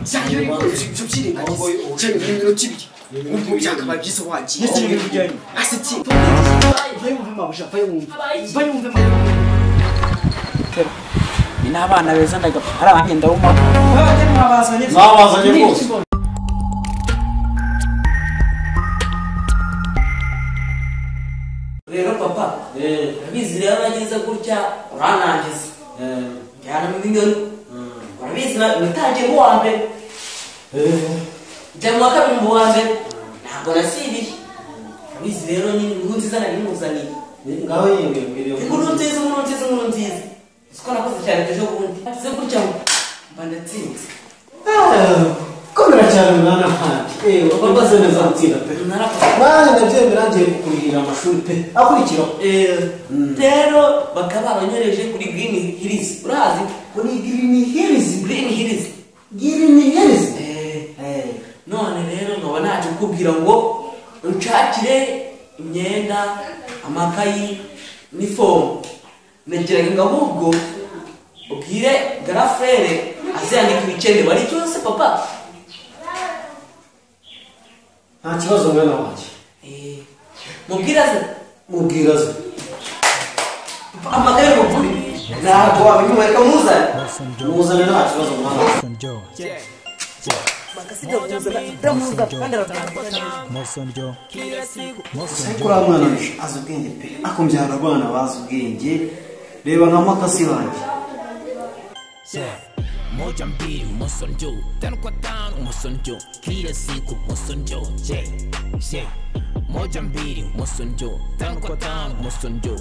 Zayo subsidi Cem yemin tibiki Umpo byaka babyiso wagiye Yesije kujyanye Asiti Vayo mvema busha vayo mvema Ni nabana beza ndaga ari abagenda wuma Mwabazanye rwose Rero papa urabizi rero nagize gutya uranangiza cyane mu minyoni urabizi natangiye mu wa mbere njya mu wa kabiri mu wa mbere ntabwo nasibiye urabizi rero nyine inkuru nziza nari muzaniye ngaho yiyongera inkuru nziza siko nakoze cyane ejo bundi se gutya mba ndatsinze komera cyane mwana wanjye ubaze neza gutsinda pe mwana ndabyemera ngiye kukurihira amashuri pe akurikiraho rero bakaba banyoreje kuri Green Hills urazi kuri Green Hills none rero nkaba naje kukubwira ngo unshakire imyenda amakayi n'ifomu negeraga ngo ahubwo ubwire garafere azandika ibikenewe ari cyose papa nta kibazo mwana wanjye mubwiraze amagare mukuri ntabwo wabimwe reka muzane nta kibazo mwana kuri mwana azi ubwenge pe akumbyara abana bazi ubwenge reba nka makasi wanjye Moja mbili musonjo tano kwa tano musonjo kila siku musonjo moja mbili musonjo tano kwa tano musonjo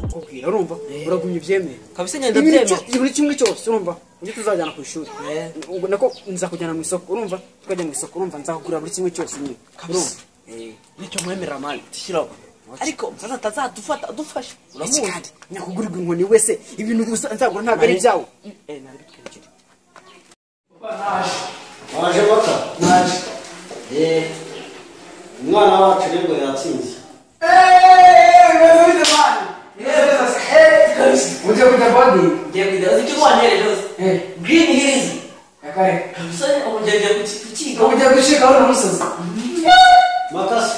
urumva uragumye ivyemeye kabisa nyanda byemeye buri kimwe cyose urumva uje tuzajyana ku ishuri ubwo nako nzakujyana mu isoko urumva tukajya mu isoko urumva nzakugura buri kimwe cyose nyine urumva nicyo mwemera mali tishiraho ariko sasa tazadufata dufasha uramuzi nyakugurirwa inkoni wese ibintu nzagura ntabwo ari byawo nari bitwikira waje baka naje umwana wacu rero yatsinze ngeze mani uje kuja body ngiye kujya icyo wanere rose Green Hills yakare kabisa ubujeje kukiga uje gushika aho musozi makasi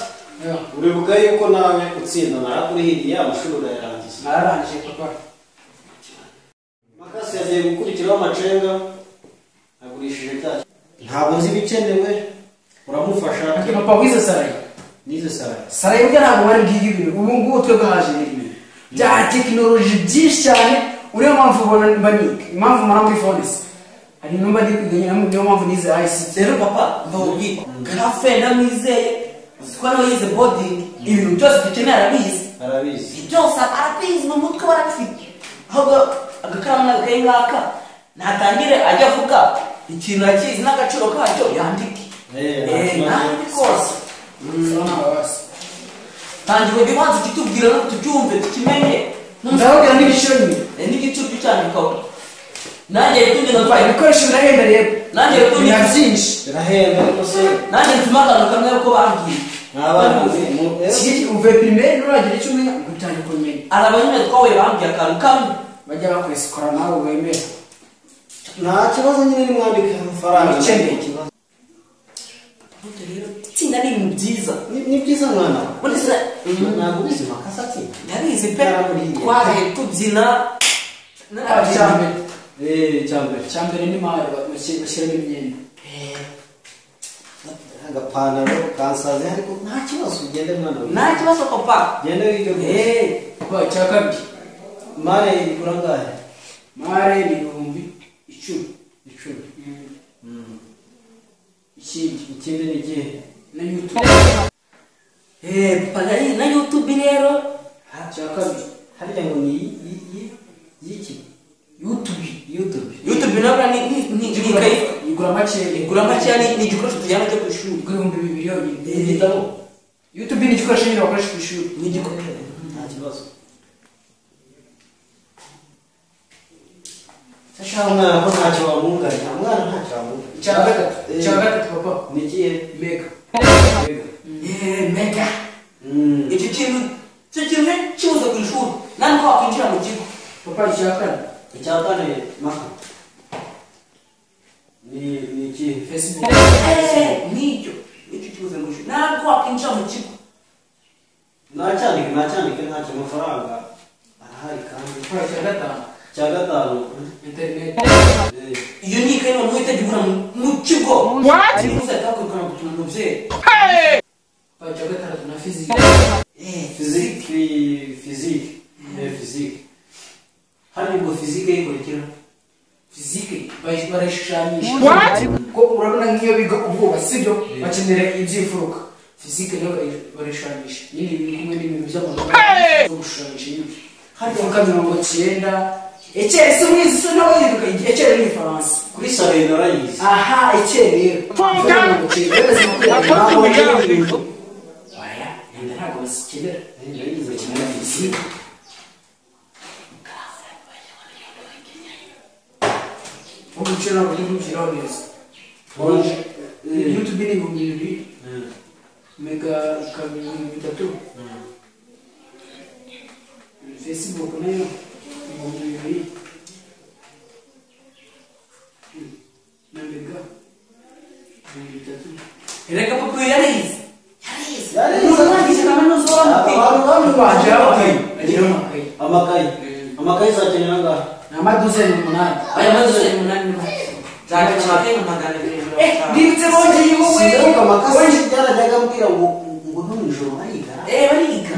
uribuka yuko nawe utsinda narakurihiriye amashuri yarangiye nararangije papa makasi yagiye gukurikiraho amacenga agurishije cyane ntabwo nzi ibikenewe uramufasha ati papa wize sarai nize sarai burya ntabwo bari bwige ibintu ubu ngubu twebwe haje n'ibintu bya tekinoloji byinshi cyane uriyo mpamvu ubona mbaniga impamvu mara muri phones hari numba ndi kwiga nyine niyo mpamvu nize ICT rero papa ndabubwira grafe ndamwizeye uziko nawe yize body ibintu byose dukeneye arabizi byose arabizi mu mutwe barafite ahubwo agakaramu n'agakayi ngaka natangire ajya avuga ikintu akizi n'agaciro kacyo yandike nandi kose tangira ibibanza kitubwira no tucyumve tukimenye ndababwira n'ibiciro nyine n'igiciro cyandikaho nanjye tundi na twaye ibikoresho birahenda rero nanjye tundi byinshi birahenda ariko se nanjye ntuma akantu kamwe uko bambwiye uve primaire nuragira icyo umenya ngo utange kumenya arabanyine twawe bambwiye akantu kamwe bajya bakwesikora nawe wemera nta kibazo nyine ni mwandika amafaranga ukeneye ikibazo rero itsinda ni ibintu byiza ni byiza mwana bonese ntabwo ubizi makasi atsinda ndabizi pe twaraye tubyina cyambere ni mari bashyiramo imyenda agapantaro kansaze ariko nta kibazo ugende mwana we nta kibazo papa gende wige kwa cyakabiri mare igura ngahe mare ni 10,000 ikindi ni igihe na YouTube papa na YouTube rero cyakabiri harya ngo ni yiki YouTube nabra ni ikayi igura make ni igikoresho tujyana cyo ku ishuri igura 2,000 yonyine igitabo YouTube ni igikoresho nyine bakoresha ku ishuri ni igikoresho nta kibazo sasha umwana ko ntacyo wamunganya umwana ntacyo wamunganya cyangwa papa ni ikihe mega mega icyo kintu kibuze ku ishuri nani ko wakwinjira mu kigo papa icyakane icyakane maka ni iki Facebook n'icyo kibuze ngo ntabwo wakwinjira mu kigo nacyandike ntacyo amafaranga arahari kandi cya gatanu internet iyo ni ikayi noneho itajya igura mu kigo ari gusa atakwigura ngo tuma umubyeyi cya gatandatu na physique physique hari ubwo physique yikurikira physique barayishushanyisha ko urabona nk'iyo biga ubwoba sibyo bakenera iby'imfuruka physique niyo barayishushanyisha nyine biri kumwe n'ibintu by'amaguru zo gushushanyisha nyine hari imfuruka 90 ecere se mwizi so nawe yiruka ecere ni Faransa kuri sare narayizi aha ecere rero ntabwo bazikenera bakenera physique umucyo ntabwo uri kubyiraho neza YouTube ni 2000 mega 3 Facebook nayo 2000 na mega 3 reka papa yarize amakayi zakenera ngaha amaduzeni 8 aya maduzeni 8 zaka amakayi magana ndibutse bongeye wowe amakasi byarajyaga mbwira ngo nijoro bariga bariga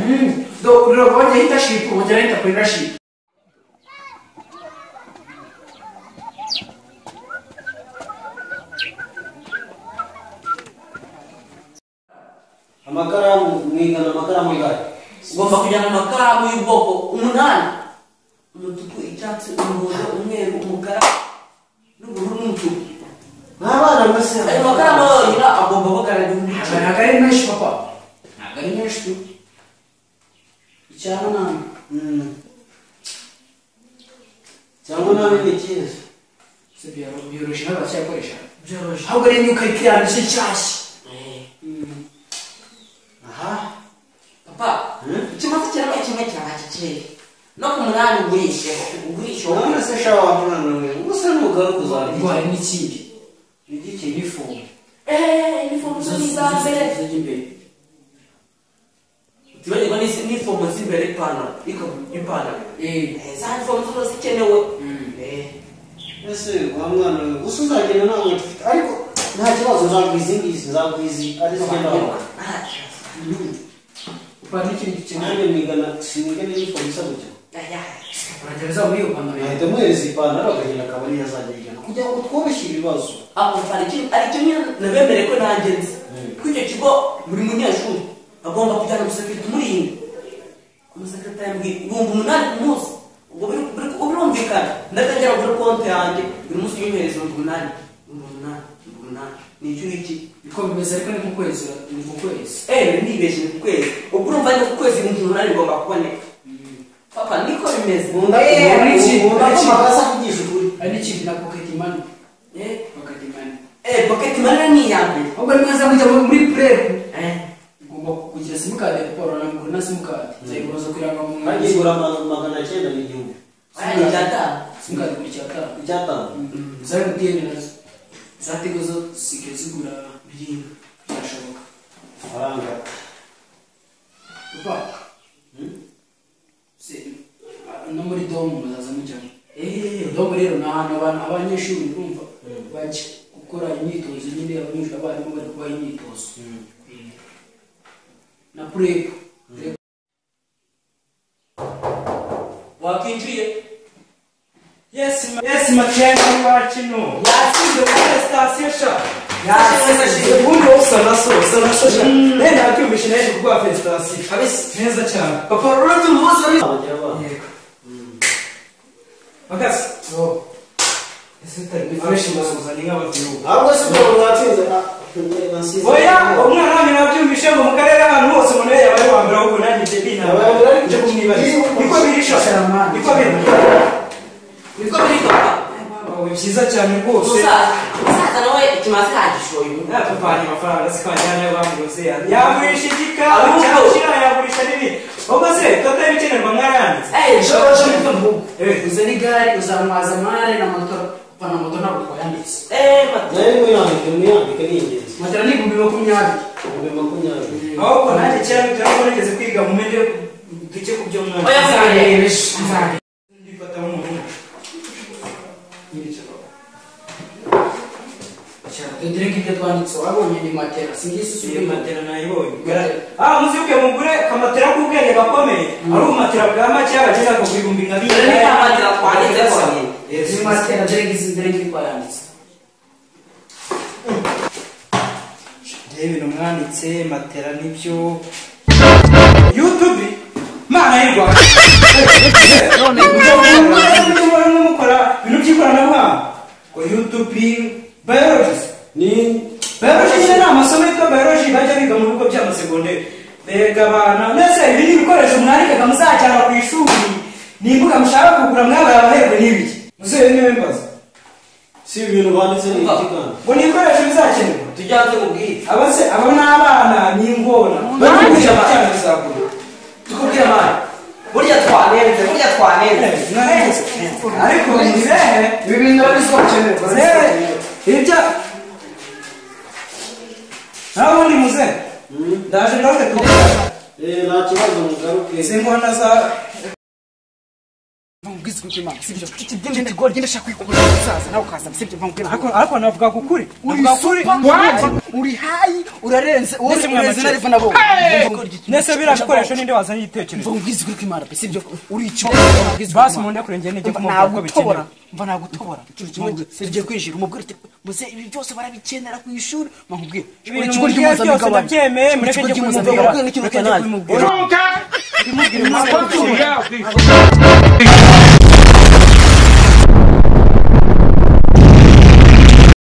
do urabonye intaship wongera entrepreneurship amakaramu mwigana amakaramu ngahe ugomba kujyana amakaramu y'ubwoko 8 umutuku icyatsi umuhondo umweru umukara n'ubururu n'umutuku n'abana bose ayo makaramu yonyine agomba kugaragara umuco ntabwo ari menshi papa ntabwo ari menshi tu icyana nani cyangwa nawe ni cyiza se byoroshye n'abacyakoresha byoroshye ahubwo rero niyo ukayikirana cyo cyashye aha papa ikimaze kiraba kimwe cyabakikeye no ku 8 ugurisha none se shawa wabona gusa n'ugaruka uzabika ndwara n'ikindi igiki uniform uniform z'imbere tibagirwa n'ifomu z'imbere ipantaro za uniform zose zikenewe ese wa mwana we gusa uzagenda ntabwo dufite ariko nta kibazo nzagwiza ingizi ari zigenda upana n'ikindi gikeneye nanjye mwigana sinigana inifomu isa gutya uragereza muri iyo pantaro yawe ahita muhereza ipantaro akagenda akaba ariyo azajya yigana kugira ngo tworoshye ibibazo aricyo nyine nabemereye ko nanjye nzi ko icyo kigo buri munyeshuri agomba kujyana umusekirite umurinda umusekirite yambwiye 8,000 ku munsi ubwo birumvikana ndatangira kuri konti yanjye buri munsi y'umuhereza 8,000 ni icyo iki niko bimeze ariko ni ku kwezi nibeshye ku kwezi ubwo urumva ni ku kwezi 8,000 bigomba kuboneka papa niko bimeze ari n'ikindi na pocket money pocket money ni iyambere ahubwo ni mwiza mujya muri prep ugomba kugira simukadi ya papa uranamugura na simukadi zayiguroza kwiranga mu mwanya agigura 900 n'igihugu simukadi kuri cyatanu icyatanu zari mutiyeni nazo zatego zo sike zigura birindwi byashoboka faranga papa no muri domu muzaza mujyamo domu rero ni ahantu abanyeshuri urumva bajya gukora imyitozo nyine abanyeshuri abarimu bari kubaha imyitozo na prep wakinjiye Yes, makenga iwacu no. yasize kuri sitasiyo sha Yasize ubundi usana so sha. Nenda acyumisha naje kugwa felicitation. kabisa Neza cyane. papa uretse umunsi wari abagira ba Yego. Makasi. Ese tari fresh masoza ni nk'abavyo. ahubwo se bwo mwatsinze Oya, umwana wami nabyumvishe ngo mu karere abantu bose umuntu yabaye wa mbere ahubwo nanjye je bina. Je kumwibariza. Niko birisha. Niko birisha. niko biri papa Byiza cyane rwose. umusaza nawe ikimaze hagishoye Papa ni amafaranga sikwanjyana y'abamurose yagurisha igikawa cyangwa yagurisha n'ibindi ubwo se tata y'ibikenerwa mwarayanditse shoje mvugo uzana igare uzamwaza amare na moto pana moto ntabwo twayanditse nawe muyandike ni ingenzi matera ni 2020 ahubwo nanjye cyane turabona nigeze kwiga mu mende duke ku byo mwana oya ndifata nk'umuntu dore ngibyo twanditse wabonye ni matera singisi iyo matera nayibonye muzibuke mugure kamatera k'ubwenge gakomeye ari ubumatera bwa make yabageza ku bihumbi nka bine ni kamatera twanditse ni matera dore ngizi twayanditse ibintu mwanditse matera nibyo YouTube mana y'u Rwanda none mukora ibintu by'ikoranabuhanga ko YouTube biology ni amasomo yitwa biology bajya biga mu bigo by'amasegonderi bega abana nese ibi ni ibikoresho mwandikaga muzajyana ku ishuri nimbuga mushaka kugura mwabaye abaherwe n'ibiki muzehe niwe mbaza si ibintu banditse ni iki kandi ngo ni ibikoresho bizakenerwa tujyanze mubwire abo ni abana ni ingona bakubwira cyane bizagura tukubwira mwana burya twanenze ariko nibehe ibi bintu babizwa gukenerwa ibyo nawe ubundi muze ndaje ngaruke tugenda nta kibazo mugaruke izi ngona za ariko navuga kukuri uri hayi urarenze nese biriya bikoresho ninde wazanye igitekerezo uri basi mu nda kurengera nijye kumubwira ko bikenewe mva nagutobora sirije kwinjira umubwire uti muze ibi byose barabikenera ku ishuri makubwire ibintu byose ndabyemeye mureke njye kumubwira